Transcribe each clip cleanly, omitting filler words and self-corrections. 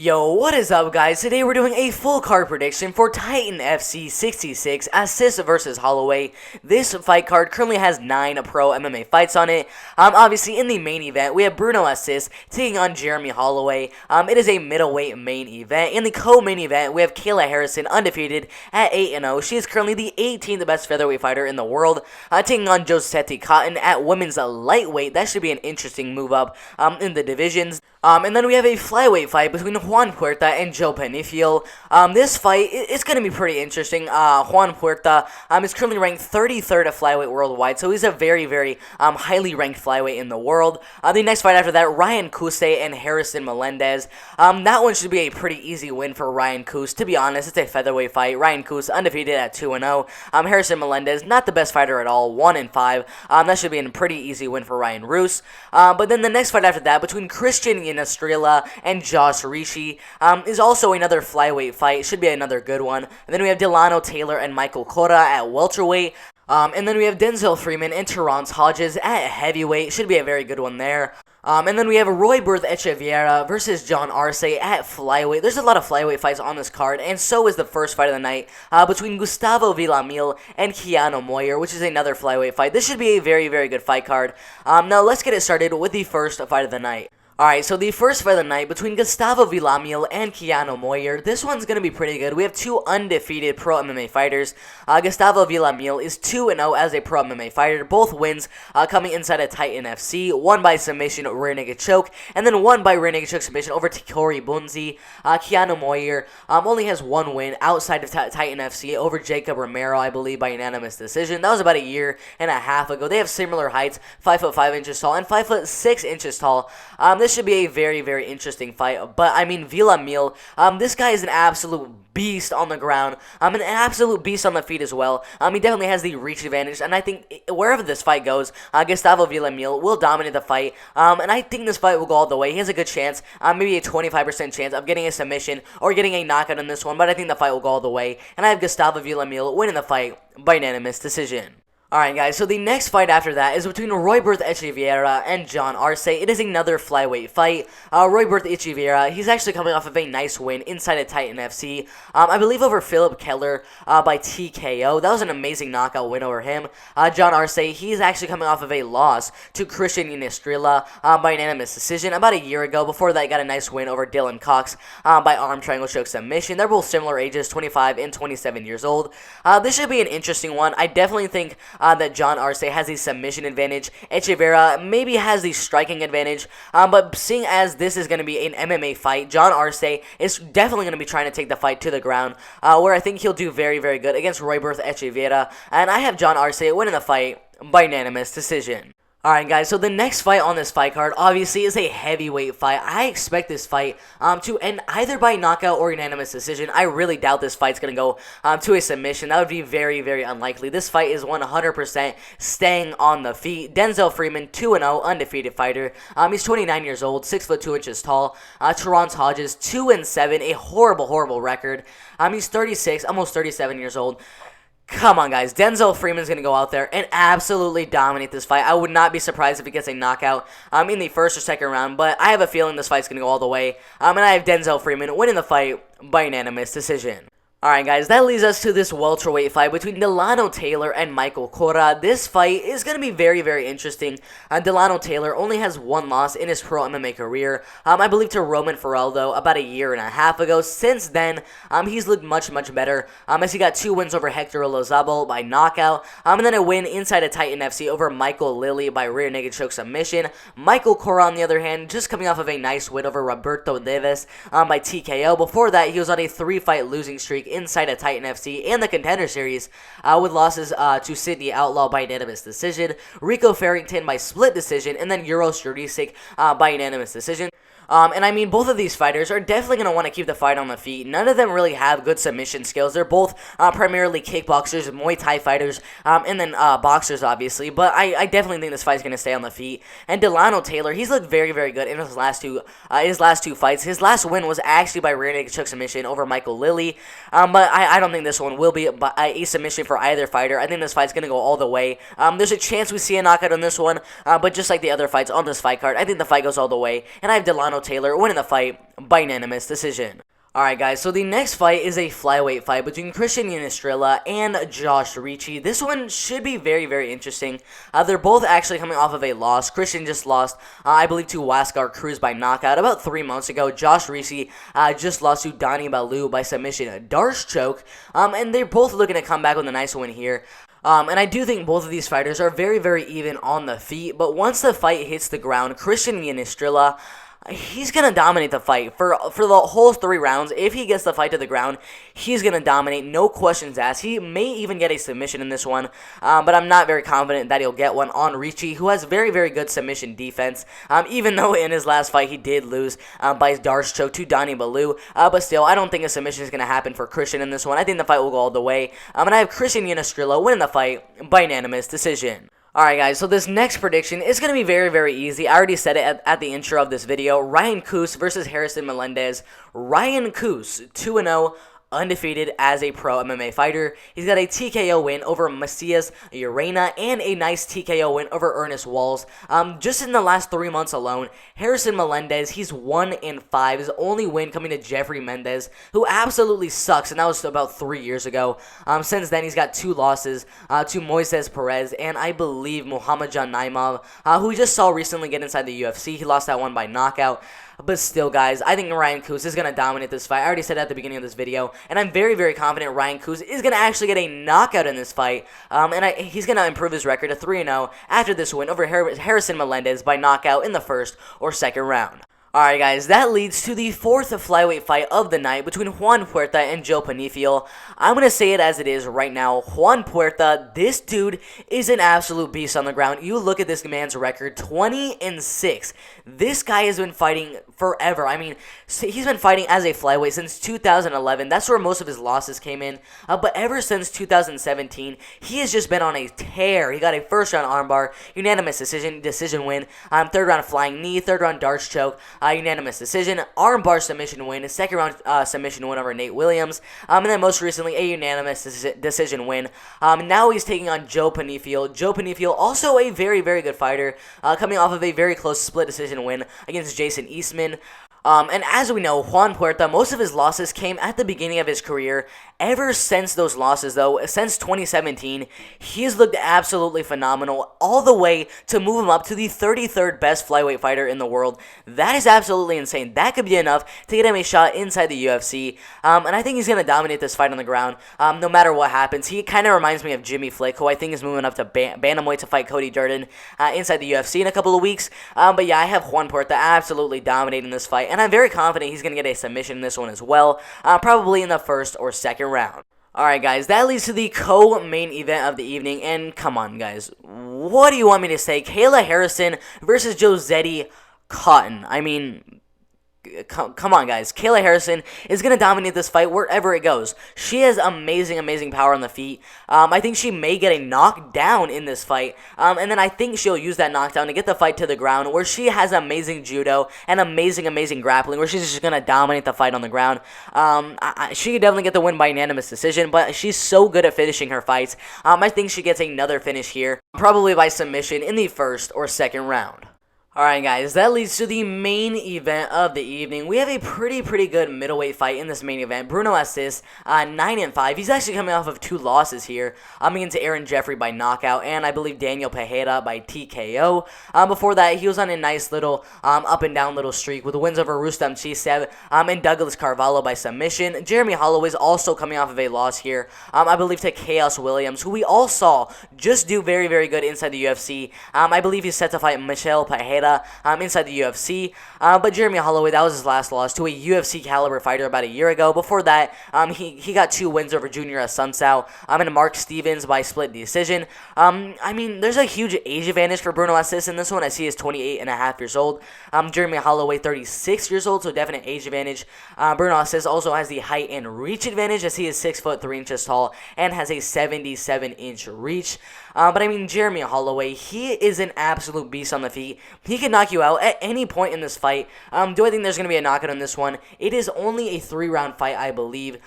Yo, what is up guys? Today we're doing a full card prediction for Titan FC 66 Assis versus Holloway. This fight card currently has 9 pro MMA fights on it. Obviously in the main event we have Bruno Assis taking on Jeremy Holloway. It is a middleweight main event. In the co-main event we have Kayla Harrison undefeated at 8-0. She is currently the 18th best featherweight fighter in the world, taking on Josette Cotton at women's lightweight. That should be an interesting move up in the divisions. And then we have a flyweight fight between Juan Puerta and Joe Penifiel. This fight is going to be pretty interesting. Juan Puerta is currently ranked 33rd at flyweight worldwide, so he's a very, very highly ranked flyweight in the world. The next fight after that, Ryan Cruz and Harrison Melendez. That one should be a pretty easy win for Ryan Cruz. To be honest, it's a featherweight fight. Ryan Cruz undefeated at 2-0. Harrison Melendez, not the best fighter at all, 1-5. That should be a pretty easy win for Ryan Roos. But then the next fight after that, between Christian Estrella and Josh Rishi, is also another flyweight fight. Should be another good one. And then we have Delano Taylor and Michael Cotto at welterweight. And then we have Denzel Freeman and Terrence Hodges at heavyweight. Should be a very good one there. And then we have Royberth Echeverria versus John Arce at flyweight. There's a lot of flyweight fights on this card, and so is the first fight of the night between Gustavo Villamil and Keanu Moyer, which is another flyweight fight. This should be a very, very good fight card. Now let's get it started with the first fight of the night. Alright, so the first fight of the night between Gustavo Villamil and Keanu Moyer. This one's going to be pretty good. We have two undefeated pro MMA fighters. Gustavo Villamil is 2-0 as a pro MMA fighter. Both wins coming inside of Titan FC. One by submission, rear naked choke, and then one by rear naked choke submission over Tikori Bunzi. Keanu Moyer only has one win outside of Titan FC over Jacob Romero, I believe, by unanimous decision. That was about a year and a half ago. They have similar heights, 5'5" tall and 5'6" tall. This should be a very, very interesting fight. But, I mean, Villamil, this guy is an absolute beast on the ground. An absolute beast on the feet as well. He definitely has the reach advantage, and I think wherever this fight goes, Gustavo Villamil will dominate the fight, and I think this fight will go all the way. He has a good chance, maybe a 25% chance of getting a submission or getting a knockout in this one, but I think the fight will go all the way, and I have Gustavo Villamil winning the fight by unanimous decision. Alright guys, so the next fight after that is between Royberth Echeverria and John Arce. It is another flyweight fight. Royberth Echeverria, he's actually coming off of a nice win inside of Titan FC. I believe over Philip Keller by TKO. That was an amazing knockout win over him. John Arce, he's actually coming off of a loss to Christian Estrella by unanimous decision about a year ago. Before that, he got a nice win over Dylan Cox by arm triangle choke submission. They're both similar ages, 25 and 27 years old. This should be an interesting one. I definitely think that John Arce has the submission advantage. Echeverria maybe has the striking advantage, but seeing as this is going to be an MMA fight, John Arce is definitely going to be trying to take the fight to the ground, where I think he'll do very, very good against Royberth Echeverria, and I have John Arce winning the fight by unanimous decision. Alright guys, so the next fight on this fight card obviously is a heavyweight fight. I expect this fight to end either by knockout or unanimous decision. I really doubt this fight's going to go to a submission. That would be very, very unlikely. This fight is 100% staying on the feet. Denzel Freeman, 2-0, undefeated fighter. He's 29 years old, 6'2" tall. Terrence Hodges, 2-7, a horrible, horrible record. He's 36, almost 37 years old. Come on, guys. Denzel Freeman's going to go out there and absolutely dominate this fight. I would not be surprised if he gets a knockout in the first or second round, but I have a feeling this fight's going to go all the way. And I have Denzel Freeman winning the fight by unanimous decision. Alright guys, that leads us to this welterweight fight between Delano Taylor and Michael Cotto. This fight is going to be very, very interesting. Delano Taylor only has one loss in his pro MMA career, I believe to Roman Faraldo about a year and a half ago. Since then, he's looked much, much better, as he got 2 wins over Hector Lozabo by knockout, and then a win inside of Titan FC over Michael Lilly by rear naked choke submission. Michael Cotto, on the other hand, just coming off of a nice win over Roberto Davis by TKO. Before that, he was on a 3-fight losing streak inside of Titan FC and the Contender Series with losses to Sydney Outlaw by unanimous decision, Rico Farrington by split decision, and then Uros Jurisic by unanimous decision. And I mean, both of these fighters are definitely going to want to keep the fight on the feet. None of them really have good submission skills. They're both primarily kickboxers, Muay Thai fighters, and then boxers, obviously. But I definitely think this fight's going to stay on the feet. And Delano Taylor, he's looked very, very good in his last two fights. His last win was actually by rear naked choke submission over Michael Lilly. But I don't think this one will be a submission for either fighter. I think this fight's going to go all the way. There's a chance we see a knockout on this one, but just like the other fights on this fight card, I think the fight goes all the way. And I have Delano Tomorrow Taylor winning the fight by unanimous decision. Alright guys, so the next fight is a flyweight fight between Christian Estrella and Josh Ricci. This one should be very, very interesting. They're both actually coming off of a loss. Christian just lost, I believe, to Cruz by knockout about 3 months ago. Josh Ricci just lost to Donnie Balou by submission, Darce choke. And they're both looking to come back with a nice win here. And I do think both of these fighters are very, very even on the feet. But once the fight hits the ground, Christian Estrella, he's going to dominate the fight for the whole 3 rounds. If he gets the fight to the ground, he's going to dominate, no questions asked. He may even get a submission in this one, but I'm not very confident that he'll get one on Ricci, who has very, very good submission defense, even though in his last fight he did lose by Darce choke to Donnie Balou. But still, I don't think a submission is going to happen for Christian in this one. I think the fight will go all the way, and I have Christian Estrella winning the fight by unanimous decision. Alright guys, so this next prediction is going to be very, very easy. I already said it at the intro of this video. Ryan Cruz versus Harrison Melendez. Ryan Cruz, 2-0. Undefeated as a pro MMA fighter. He's got a TKO win over Messias Urena and a nice TKO win over Ernest Walls. Just in the last 3 months alone, Harrison Melendez, he's 1-5. His only win coming to Jeffrey Mendez, who absolutely sucks, and that was about 3 years ago. Since then, he's got 2 losses to Moises Perez and I believe Muhammad Jan Naimov, who we just saw recently get inside the UFC. He lost that one by knockout. But still, guys, I think Ryan Cruz is going to dominate this fight. I already said that at the beginning of this video, and I'm very, very confident Ryan Cruz is going to actually get a knockout in this fight, and he's going to improve his record to 3-0 after this win over Harrison Melendez by knockout in the first or second round. Alright guys, that leads to the 4th flyweight fight of the night between Juan Puerta and Joe Panifiel. I'm going to say it as it is right now. Juan Puerta, this dude is an absolute beast on the ground. You look at this man's record, 20-6. This guy has been fighting forever. I mean, he's been fighting as a flyweight since 2011. That's where most of his losses came in. But ever since 2017, he has just been on a tear. He got a first-round armbar, unanimous decision win, 3rd round flying knee, 3rd round Darce choke, unanimous decision, armbar submission win, 2nd round submission win over Nate Williams, and then most recently a unanimous decision win. Now he's taking on Joe Panifiel. Joe Panifiel, also a very, very good fighter, coming off of a very close split decision win against Jason Eastman. And as we know, Juan Puerta, most of his losses came at the beginning of his career. Ever since those losses, though, since 2017, he's looked absolutely phenomenal, all the way to move him up to the 33rd best flyweight fighter in the world. That is absolutely insane. That could be enough to get him a shot inside the UFC, and I think he's going to dominate this fight on the ground, no matter what happens. He kind of reminds me of Jimmy Flick, who I think is moving up to bantamweight to fight Cody Durden inside the UFC in a couple of weeks. But yeah, I have Juan Puerta absolutely dominating this fight, and I'm very confident he's going to get a submission in this one as well, probably in the first or second round. Alright guys, that leads to the co-main event of the evening, and come on guys, what do you want me to say? Kayla Harrison versus Josetti Cotton. I mean, come on, guys. Kayla Harrison is going to dominate this fight wherever it goes. She has amazing, amazing power on the feet. I think she may get a knockdown in this fight, and then I think she'll use that knockdown to get the fight to the ground, where she has amazing judo and amazing, amazing grappling, where she's just going to dominate the fight on the ground. She could definitely get the win by unanimous decision, but she's so good at finishing her fights. I think she gets another finish here, probably by submission in the first or second round. Alright guys, that leads to the main event of the evening. We have a pretty good middleweight fight in this main event. Bruno Assis, 9-5. He's actually coming off of 2 losses here. Against Aaron Jeffrey by knockout, and I believe Daniel Pereira by TKO. Before that, he was on a nice little up and down little streak with wins over Rustam Chisev and Douglas Carvalho by submission. Jeremy Holloway is also coming off of a loss here, I believe to Chaos Williams, who we all saw just do very good inside the UFC. I believe he's set to fight Michel Pereira inside the UFC, but Jeremy Holloway, that was his last loss to a UFC caliber fighter about a year ago. Before that, he got 2 wins over Junior Asuncao and Mark Stevens by split decision. I mean, there's a huge age advantage for Bruno Assis in this one. I see he's 28.5 years old. Jeremy Holloway, 36 years old, so definite age advantage. Bruno Assis also has the height and reach advantage, as he is 6'3" tall and has a 77-inch reach. But I mean, Jeremy Holloway, he is an absolute beast on the feet. he can knock you out at any point in this fight. Do I think there's going to be a knockout in this one? It is only a 3-round fight, I believe.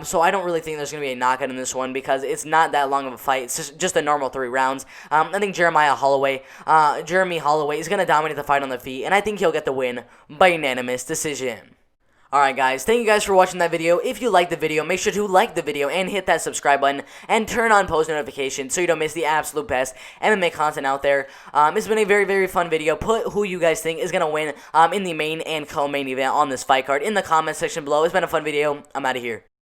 So I don't really think there's going to be a knockout in this one because it's not that long of a fight. It's just a normal 3 rounds. I think Jeremy Holloway is going to dominate the fight on the feet, and I think he'll get the win by unanimous decision. Alright guys, thank you guys for watching that video. If you liked the video, make sure to like the video and hit that subscribe button and turn on post notifications so you don't miss the absolute best MMA content out there. It's been a very, very fun video. Put who you guys think is going to win in the main and co-main event on this fight card in the comment section below. It's been a fun video. I'm out of here.